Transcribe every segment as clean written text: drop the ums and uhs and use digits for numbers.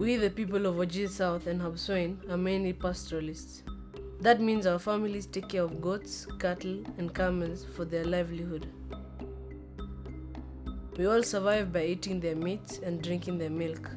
We, the people of Wajir South and Habaswein, are mainly pastoralists. That means our families take care of goats, cattle, and camels for their livelihood. We all survive by eating their meat and drinking their milk.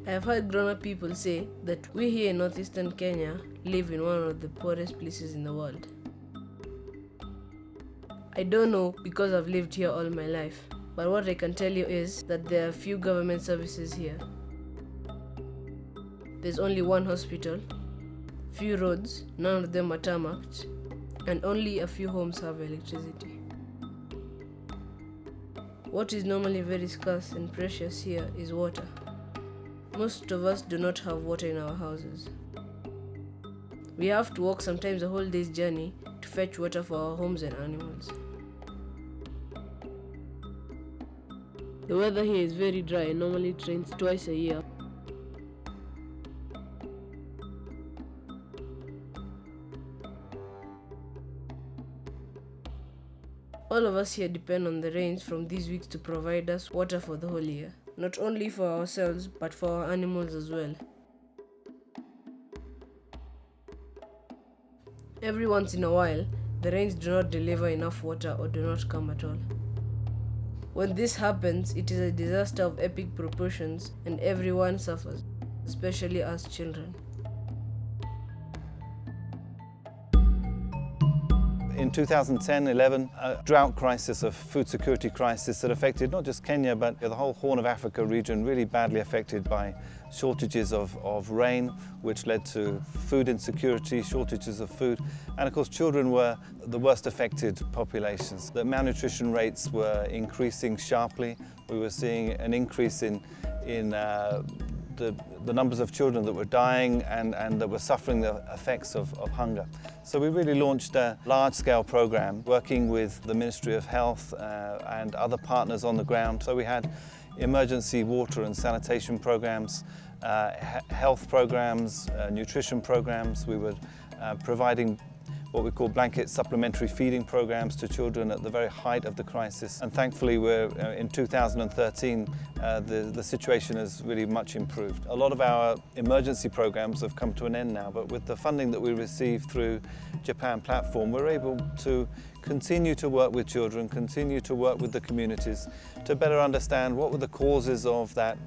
I have heard grown-up people say that we here in northeastern Kenya live in one of the poorest places in the world. I don't know because I've lived here all my life, but what I can tell you is that there are few government services here. There's only one hospital, few roads, none of them are tarmacked, and only a few homes have electricity. What is normally very scarce and precious here is water. Most of us do not have water in our houses. We have to walk sometimes a whole day's journey to fetch water for our homes and animals. The weather here is very dry and normally rains twice a year. All of us here depend on the rains from these weeks to provide us water for the whole year, not only for ourselves but for our animals as well. Every once in a while, the rains do not deliver enough water or do not come at all. When this happens, it is a disaster of epic proportions and everyone suffers, especially us children. In 2010-11, a drought crisis, a food security crisis that affected not just Kenya but the whole Horn of Africa region, really badly affected by shortages of rain, which led to food insecurity, shortages of food, and of course children were the worst affected populations. The malnutrition rates were increasing sharply. We were seeing an increase in the numbers of children that were dying and that were suffering the effects of hunger. So we really launched a large-scale program working with the Ministry of Health and other partners on the ground. So we had emergency water and sanitation programs, health programs, nutrition programs. We were providing what we call blanket supplementary feeding programs to children at the very height of the crisis. And thankfully, we're in 2013, the situation has really much improved. A lot of our emergency programs have come to an end now, but with the funding that we received through Japan Platform, we're able to continue to work with children, continue to work with the communities to better understand what were the causes of that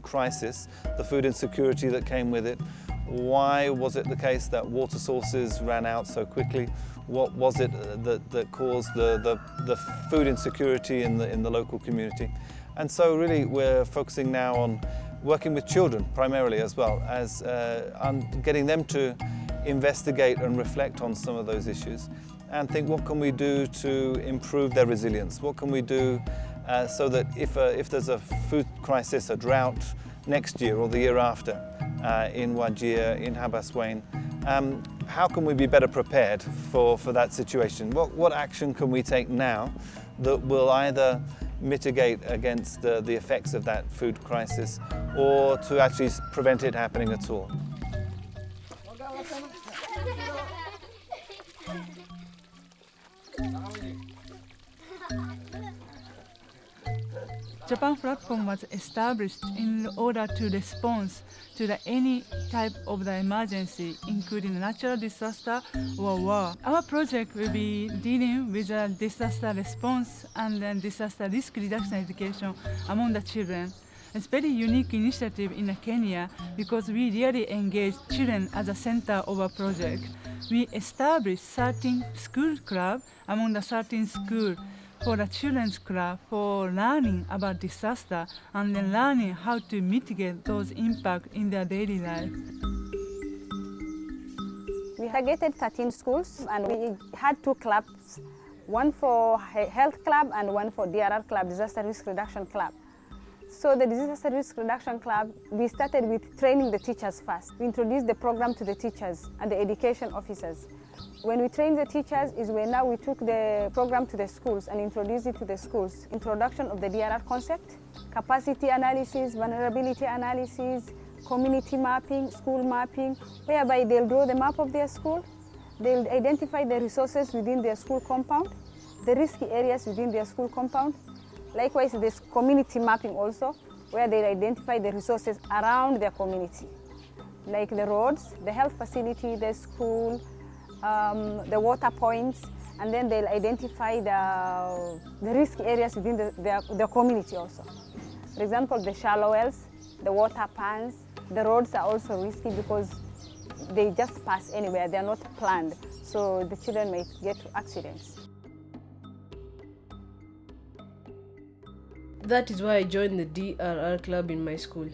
crisis, the food insecurity that came with it. Why was it the case that water sources ran out so quickly? What was it that caused the food insecurity in the local community? And so really we're focusing now on working with children primarily as well, as getting them to investigate and reflect on some of those issues and think, what can we do to improve their resilience? What can we do so that if there's a food crisis, a drought next year or the year after, in Wajir, in Habaswein, how can we be better prepared for that situation? What action can we take now that will either mitigate against the effects of that food crisis or to actually prevent it happening at all? Japan Platform was established in order to respond to any type of the emergency, including natural disaster or war. Our project will be dealing with a disaster response and then disaster risk reduction education among the children. It's a very unique initiative in Kenya because we really engage children as a center of our project. We established 13 school clubs among the 13 schools for the children's club for learning about disaster and then learning how to mitigate those impacts in their daily life. We targeted 13 schools and we had 2 clubs, one for health club and one for D.R.R club, disaster risk reduction club. So the disaster risk reduction club, we started with training the teachers first. We introduced the program to the teachers and the education officers. When we trained the teachers is when now we took the program to the schools and introduced it to the schools. Introduction of the D.R.R concept, capacity analysis, vulnerability analysis, community mapping, school mapping, whereby they'll draw the map of their school, they'll identify the resources within their school compound, the risky areas within their school compound, Likewise, there's community mapping also, where they identify the resources around their community, like the roads, the health facility, the school, the water points, and then they'll identify the risk areas within their community also. For example, the shallow wells, the water pans, the roads are also risky because they just pass anywhere, they're not planned, so the children may get accidents. That is why I joined the D.R.R club in my school.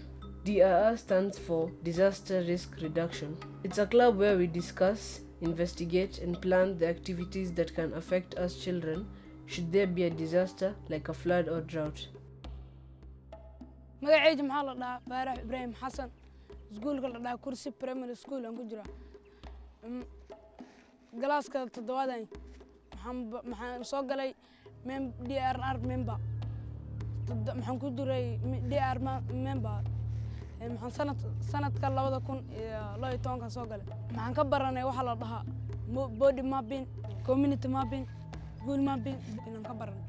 D.R.R stands for Disaster Risk Reduction. It's a club where we discuss, investigate and plan the activities that can affect us children should there be a disaster like a flood or drought. magacayga maxaa la dhahaa Baarax Ibrahim Xasan iskuulka la dhahaa Kursi Primary School aan ku jira galaaska 7 waxaan soo galay D.R.R member waxaan ku jiray D.R member waxaan sanadka 2012 soo galay waxaan ka baranay waxa la dhahaa body mapping, community mapping, school mapping inaan ka baranay.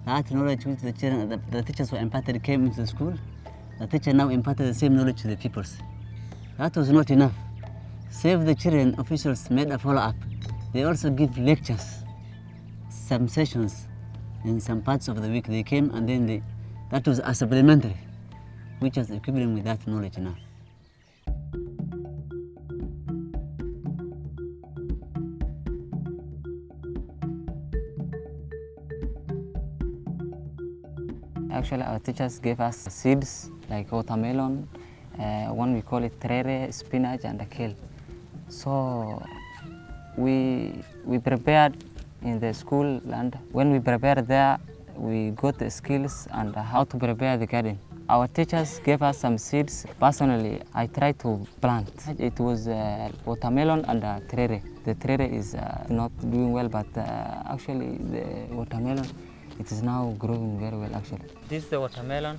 That knowledge which the children, the teachers were imparted came into the school. The teacher now imparted the same knowledge to the pupils. That was not enough. Save the Children officials made a follow-up. They also give lectures, some sessions in some parts of the week. They came and then that was a supplementary, which was equivalent with that knowledge now. Actually, our teachers gave us seeds like watermelon, one we call it D.R.R, spinach and kale. So we prepared in the school, and when we prepared there, we got the skills and how to prepare the garden. Our teachers gave us some seeds. Personally, I tried to plant. It was watermelon and D.R.R. The D.R.R is not doing well, but actually the watermelon, it is now growing very well actually. This is the watermelon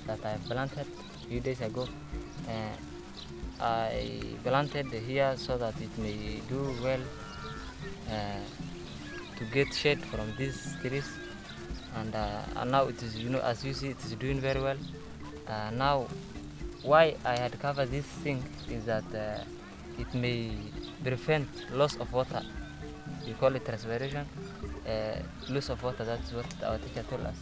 that I planted a few days ago. I planted here so that it may do well to get shade from these trees. And now it is, as you see, it is doing very well. Now, why I had covered this thing is that it may prevent loss of water. We call it respiration. Loss of water, that's what our teacher told us.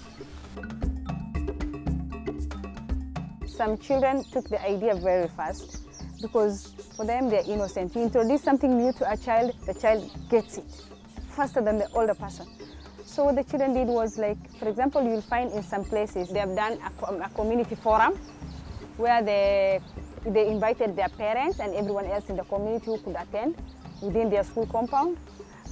Some children took the idea very fast because for them they're innocent. You introduce something new to a child, the child gets it faster than the older person. So what the children did was, like, for example, you'll find in some places they have done a community forum where they invited their parents and everyone else in the community who could attend within their school compound.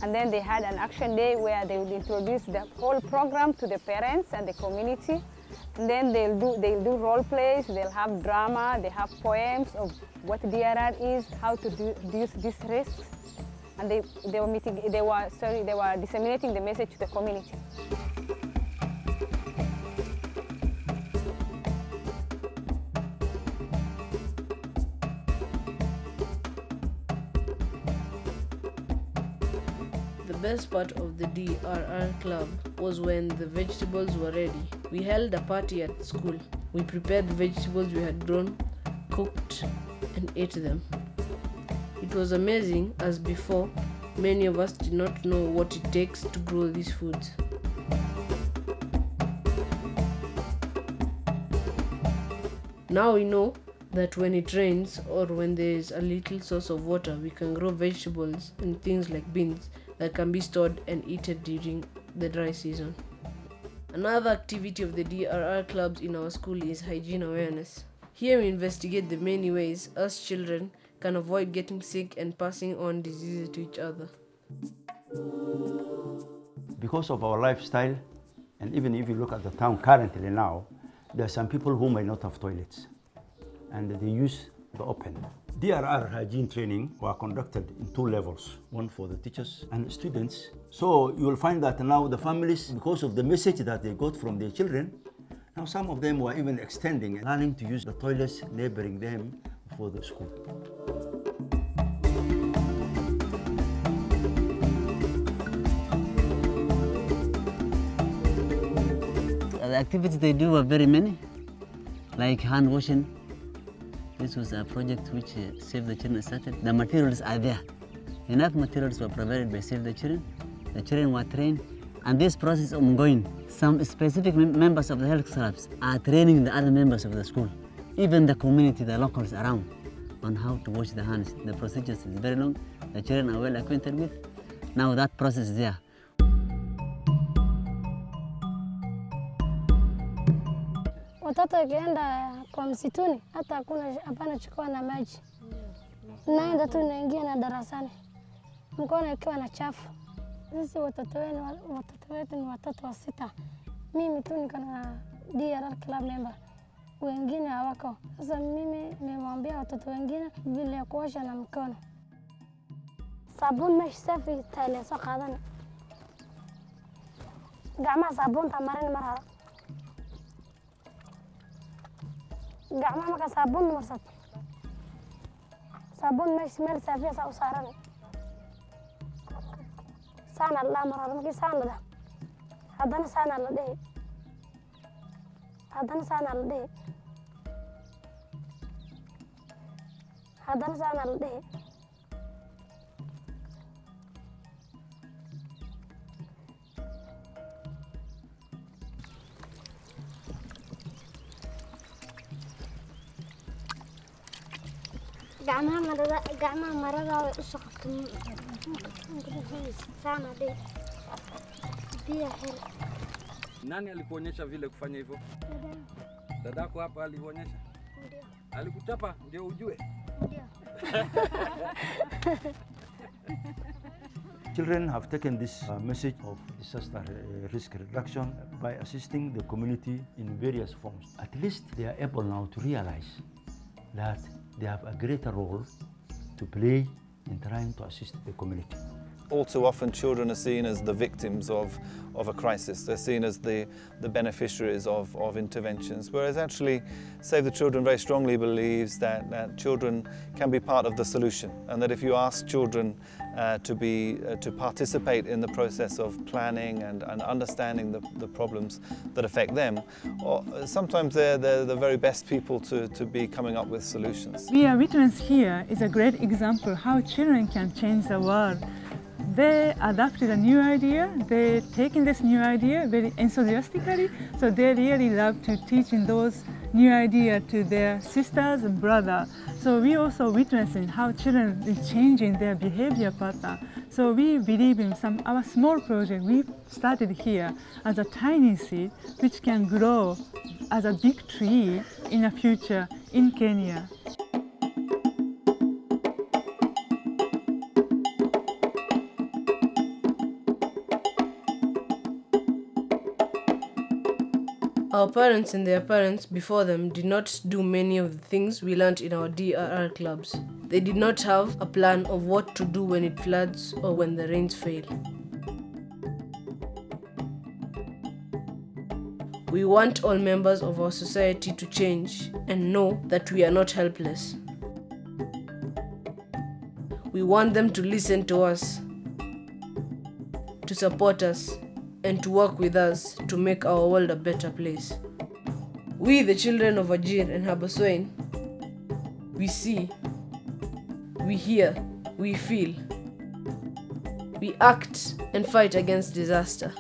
And then they had an action day where they would introduce the whole program to the parents and the community. And then they'll do role plays, they'll have drama, they have poems of what D.R.R is, how to reduce these risks. And they were disseminating the message to the community. The best part of the D.R.R club was when the vegetables were ready. We held a party at school. We prepared the vegetables we had grown, cooked, and ate them. It was amazing, as before, many of us did not know what it takes to grow these foods. Now we know that when it rains or when there is a little source of water, we can grow vegetables and things like beans that can be stored and eaten during the dry season. Another activity of the D.R.R clubs in our school is hygiene awareness. Here we investigate the many ways us children can avoid getting sick and passing on diseases to each other. Because of our lifestyle, and even if you look at the town currently now, there are some people who may not have toilets, and they use the open. D.R.R hygiene training were conducted in 2 levels, one for the teachers and students. So you will find that now the families, because of the message that they got from their children, now some of them were even extending and learning to use the toilets neighboring them for the school. activities they do are very many, like hand washing. This was a project which Save the Children started. The materials are there. Enough materials were provided by Save the Children. The children were trained, and this process is ongoing. Some specific members of the health clubs are training the other members of the school, even the community, the locals around, on how to wash the hands. The procedures is very long. The children are well acquainted with. Now that process is there. Watoto wakienda kwa msituni hata hapana chukua na maji. Naenda tu naingia na darasani. Mkono ikiwa na chafu. Sisi watoto wetu ni watoto wa 6. Mimi tu niko na D.R.R club member. Wengine hawako. Sasa mimi nimemwambia watoto wengine vile ya kuosha na mkono. Sabun mesh safi tale soo qaadana. Gacmaha sabunta marin mar hore. Gacmaha marka sabun marsat. Sabun mesh meel saafiya saa u saaran. Sana la mar hore markii sana la. Haddana sana la dhihi. Haddana sana la dhihi. Haddana sana la dhihi. Gacmaha marada way u soqotay. Sana dhihi. Biya hel. Nani alikuonyesha vile kufanya hivyo? Dadako hapa alikuonyesha? Ndio. Alikuchapa ndio ujue? Ndio. Children have taken this message of disaster risk reduction by assisting the community in various forms. At least they are able now to realize that they have a greater role to play in trying to assist the community. All too often children are seen as the victims of a crisis. They're seen as the beneficiaries of interventions, whereas actually Save the Children very strongly believes that children can be part of the solution, and that if you ask children to participate in the process of planning and understanding the problems that affect them, sometimes they're the very best people to be coming up with solutions. We are witness here is a great example how children can change the world. They adopted a new idea, they're taking this new idea very enthusiastically, so they really love to teaching those new ideas to their sisters and brothers. So we also witnessing how children are changing their behavior pattern. So we believe in our small project we started here as a tiny seed which can grow as a big tree in the future in Kenya. Our parents and their parents before them did not do many of the things we learned in our D.R.R clubs. They did not have a plan of what to do when it floods or when the rains fail. We want all members of our society to change and know that we are not helpless. We want them to listen to us, to support us, and to work with us to make our world a better place. We, the children of Wajir and Habaswein, we see, we hear, we feel, we act and fight against disaster.